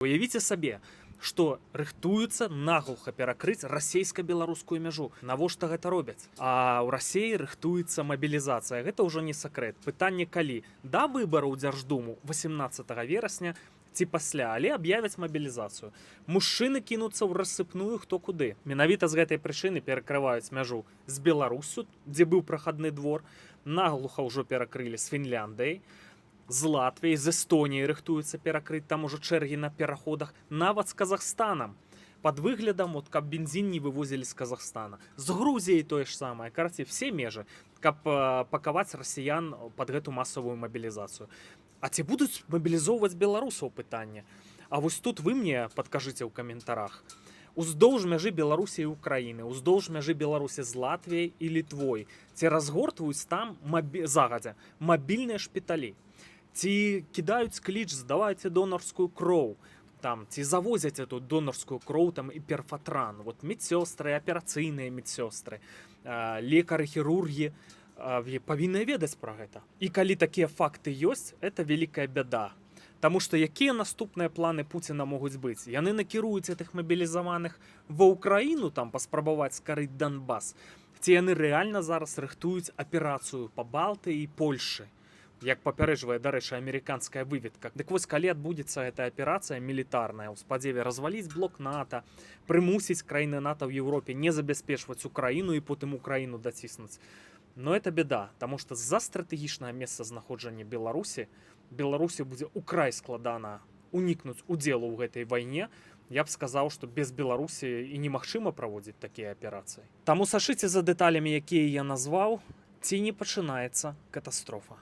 Уявіце сабе, што рыхтуюцца наглуха перакрыць расійска-беларускую мяжу. Навошта гэта робяць? А ў Расіі рыхтуецца мабілізацыя. Гэта ўжо не сакрэт. Пытанне калі? Да выбараў Дзярждуму 18 верасня ці пасля, але аб'явяць мабілізацыю. Мужчыны кінуцца ў рассыпную хто куды. Менавіта з гэтай прычыны перакрываюць мяжу з Беларуссю, дзе быў прахадны двор, наглуха ўжо перакрылі з Фінляндыяй, з Латвіяй, з Эстоніяй рыхтуецца перакрыць, там ужо чэргі на пераходах, нават з Казахстанам. Пад выглядам, каб бензін не вывозілі з Казахстана. З Грузіяй тое ж самае. Караці, все межы, каб пакаваць расіян пад гэту масавую мабілізацыю. А ці будуць мабілізоўваць беларусаў, пытанне? А вось тут вы мне падкажыце ў каментарах. Уздоўж мяжы Беларусі і Украіны, уздоўж мяжы Беларусі з Латвіяй і Літвой, ці разгортваюць там загадзя мабільныя шпіталі? Ці кідаюць кліч, здавайце донарскую кроў, там, ці завозяць эту донарскую кроў там, і перфатран. Вот медсёстры, аперацыйныя медсёстры, лекары, хірургі павінны ведаць пра гэта. І калі такія факты ёсць, это вялікая бяда. Таму што якія наступныя планы Пуціна могуць быць? Яны накіруюць гэтых мабілізаваных ва Ўкраіну, там паспрабаваць скарыць Донбас. Ці яны рэальна зараз рыхтуюць аперацыю па Балтыі і Польшы? Як папярэджвае, дарэчы, амерыканская выведка. Дык вось, калі адбудзецца гэтая аперацыя мілітарная, у спадзеве разваліць блок НАТО, прымусіць краіны НАТО ў Еўропе не забяспечваць Украіну і потым Украіну даціснуць. Но это беда, таму што з-за стратэгічнага месцазнаходжання Беларусі будзе ўкрай складана унікнуць удзелу ў гэтай вайне. Я б сказаў, што без Беларусі і немагчыма праводзіць такія аперацыі. Таму сачыце за дэталямі, якія я назваў, ці не пачынаецца катастрофа.